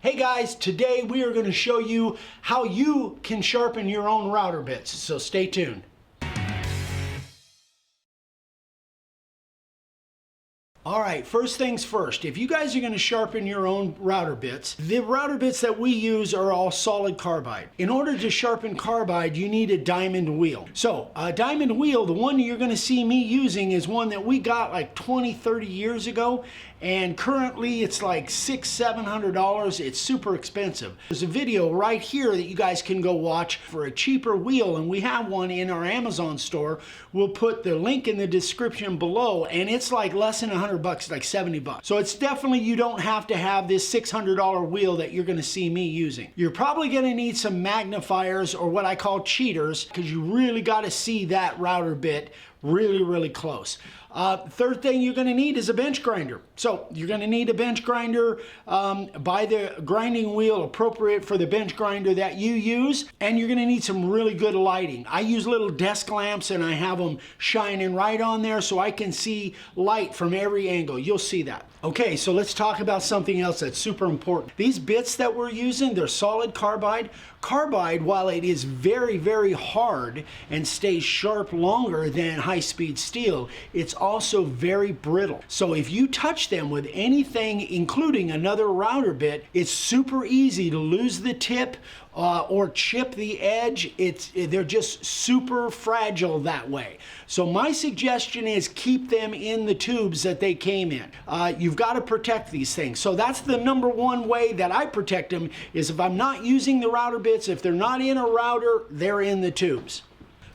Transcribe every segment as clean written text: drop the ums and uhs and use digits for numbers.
Hey guys, today we are going to show you how you can sharpen your own router bits, so stay tuned. Alright, first things first, if you guys are going to sharpen your own router bits, the router bits that we use are all solid carbide. In order to sharpen carbide, you need a diamond wheel. So, a diamond wheel, the one you're going to see me using is one that we got like 20-30 years ago, and currently it's like $600-700. It's super expensive. There's a video right here that you guys can go watch for a cheaper wheel, and we have one in our Amazon store. We'll put the link in the description below, and it's like less than $100, like 70 bucks. So it's definitely, you don't have to have this $600 wheel that you're going to see me using. You're probably going to need some magnifiers, or what I call cheaters, because you really got to see that router bit really close. Third thing you're going to need is a bench grinder. So you're going to need a bench grinder. Buy the grinding wheel appropriate for the bench grinder that you use, and you're going to need some really good lighting. I use little desk lamps, and I have them shining right on there so I can see light from every angle. You'll see that. Okay, so let's talk about something else that's super important. These bits that we're using, they're solid carbide. Carbide, while it is very hard and stays sharp longer than high-speed steel, it's also very brittle. So if you touch them with anything, including another router bit, it's super easy to lose the tip or chip the edge. They're just super fragile that way. So my suggestion is keep them in the tubes that they came in. You've got to protect these things. So that's the number one way that I protect them, is if I'm not using the router bits, if they're not in a router, they're in the tubes.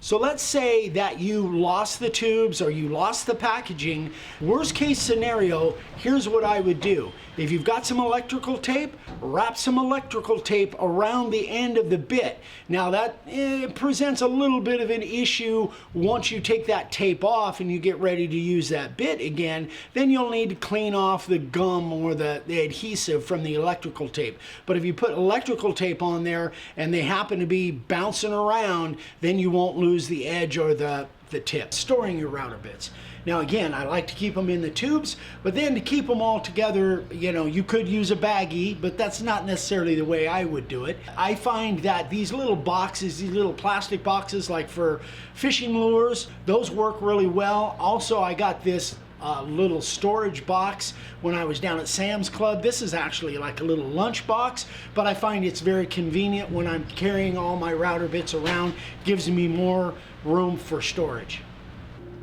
So let's say that you lost the tubes or you lost the packaging. Worst case scenario, here's what I would do. If you've got some electrical tape, wrap some electrical tape around the end of the bit. Now that presents a little bit of an issue once you take that tape off and you get ready to use that bit again. Then you'll need to clean off the gum or the adhesive from the electrical tape. But if you put electrical tape on there and they happen to be bouncing around, then you won't lose the edge or the tip. Storing your router bits. Now again, I like to keep them in the tubes, but then to keep them all together, you could use a baggie, but that's not necessarily the way I would do it. I find that these little boxes, these little plastic boxes like for fishing lures, those work really well. Also, I got this little storage box when I was down at Sam's Club. This is actually like a little lunch box, but I find it's very convenient when I'm carrying all my router bits around. Gives me more room for storage.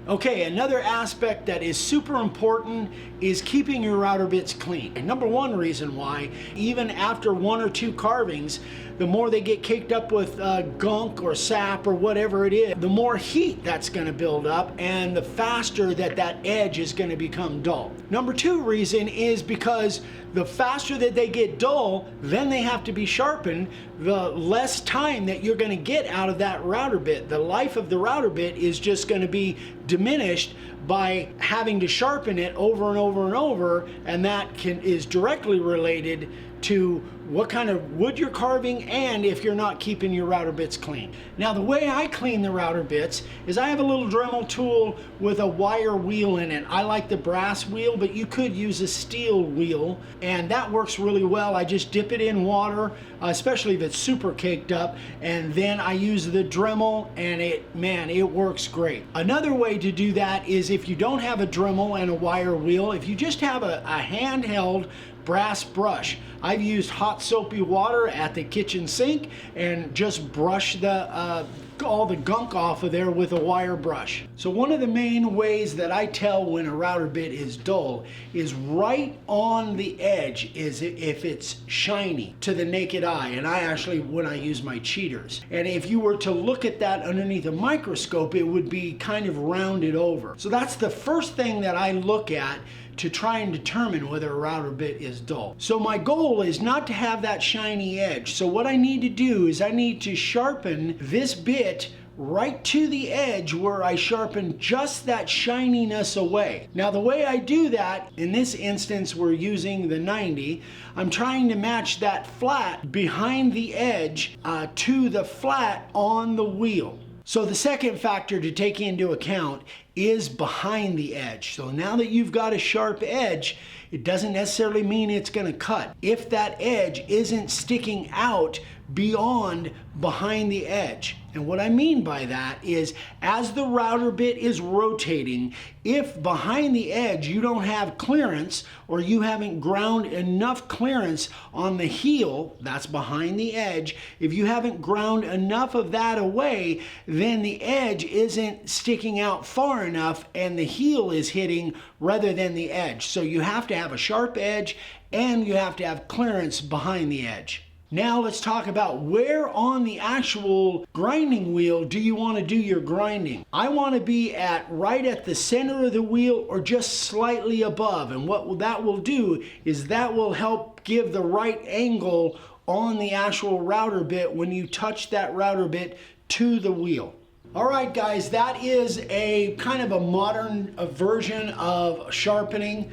Okay, another aspect that is super important is keeping your router bits clean. And number one reason why, even after 1 or 2 carvings, the more they get caked up with gunk or sap or whatever it is, the more heat that's going to build up, and the faster that edge is going to become dull. Number 2 reason is because the faster that they get dull, then they have to be sharpened, the less time that you're going to get out of that router bit. The life of the router bit is just going to be diminished by having to sharpen it over and over, and that is directly related to what kind of wood you're carving and if you're not keeping your router bits clean. Now the way I clean the router bits is I have a little Dremel tool with a wire wheel in it. I like the brass wheel, but you could use a steel wheel, and that works really well. I just dip it in water, especially if it's super caked up, and then I use the Dremel, and it works great. Another way to do that is if you don't have a Dremel and a wire wheel, if you just have a handheld brass brush. I've used hot soapy water at the kitchen sink and just brush all the gunk off of there with a wire brush. So one of the main ways that I tell when a router bit is dull is right on the edge, is if it's shiny to the naked eye, and when I use my cheaters. And if you were to look at that underneath a microscope, it would be kind of rounded over. So that's the first thing that I look at to try and determine whether a router bit is dull. So my goal is not to have that shiny edge. So what I need to do is I need to sharpen this bit right to the edge where I sharpen just that shininess away. Now the way I do that, in this instance we're using the 90, I'm trying to match that flat behind the edge to the flat on the wheel. So the second factor to take into account is behind the edge. So now that you've got a sharp edge, it doesn't necessarily mean it's going to cut. If that edge isn't sticking out beyond behind the edge. And what I mean by that is, as the router bit is rotating, if behind the edge you don't have clearance, or you haven't ground enough clearance on the heel, that's behind the edge, if you haven't ground enough of that away, then the edge isn't sticking out far enough and the heel is hitting rather than the edge. So you have to have a sharp edge and you have to have clearance behind the edge. Now let's talk about where on the actual grinding wheel do you want to do your grinding. I want to be right at the center of the wheel or just slightly above. And what that will do is that will help give the right angle on the actual router bit when you touch that router bit to the wheel. All right, guys, that is a kind of a modern version of sharpening.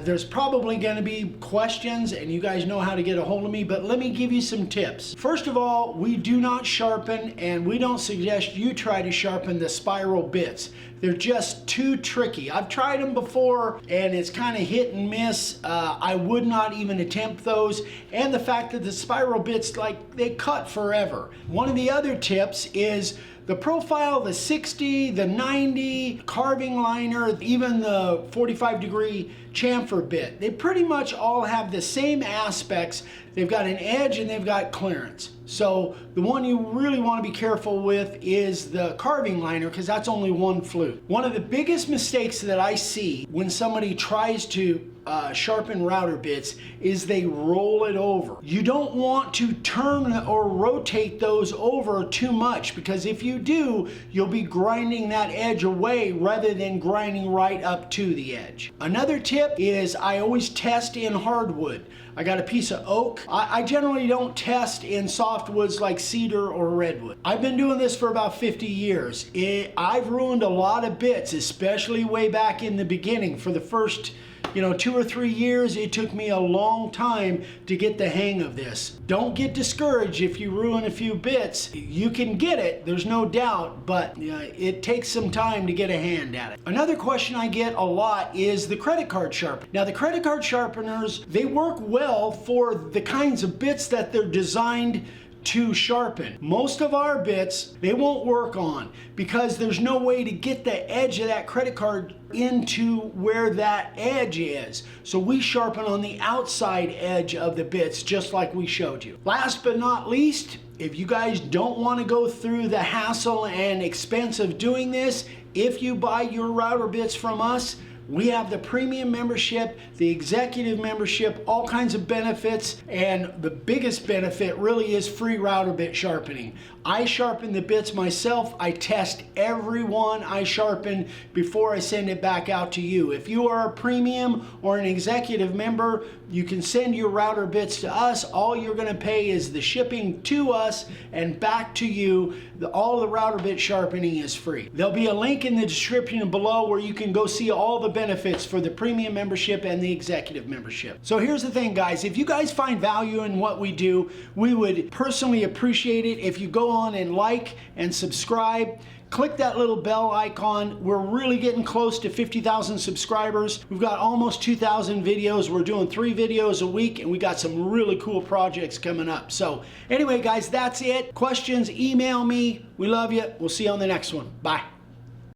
There's probably going to be questions, and you guys know how to get a hold of me, but let me give you some tips. First of all, we do not sharpen, and we don't suggest you try to sharpen the spiral bits. They're just too tricky. I've tried them before, and it's kind of hit and miss. I would not even attempt those, and the fact that the spiral bits, like, they cut forever. One of the other tips is the profile, the 60, the 90, carving liner, even the 45-degree chamfer bit. They pretty much all have the same aspects. They've got an edge and they've got clearance. So the one you really want to be careful with is the carving liner, because that's only one flute. One of the biggest mistakes that I see when somebody tries to sharpen router bits is they roll it over. You don't want to turn or rotate those over too much, because if you do, you'll be grinding that edge away rather than grinding right up to the edge. Another tip is I always test in hardwood. I got a piece of oak. I generally don't test in softwoods like cedar or redwood. I've been doing this for about 50 years. I've ruined a lot of bits, especially way back in the beginning. For the first 2 or 3 years, it took me a long time to get the hang of this. Don't get discouraged if you ruin a few bits. You can get it, there's no doubt, but it takes some time to get a hand at it. Another question I get a lot is the credit card sharpener. Now, the credit card sharpeners, they work well for the kinds of bits that they're designed to sharpen. Most of our bits, they won't work on, because there's no way to get the edge of that credit card into where that edge is. So we sharpen on the outside edge of the bits, just like we showed you. Last but not least, if you guys don't want to go through the hassle and expense of doing this, if you buy your router bits from us, we have the premium membership, the executive membership, all kinds of benefits, and the biggest benefit really is free router bit sharpening. I sharpen the bits myself. I test every one I sharpen before I send it back out to you. If you are a premium or an executive member, you can send your router bits to us. All you're going to pay is the shipping to us and back to you. All the router bit sharpening is free. There'll be a link in the description below where you can go see all the benefits for the premium membership and the executive membership. So here's the thing, guys. If you guys find value in what we do, we would personally appreciate it if you go on and like and subscribe. Click that little bell icon. We're really getting close to 50,000 subscribers. We've got almost 2,000 videos. We're doing 3 videos a week, and we got some really cool projects coming up. So anyway, guys, that's it. Questions, email me. We love you. We'll see you on the next one. Bye.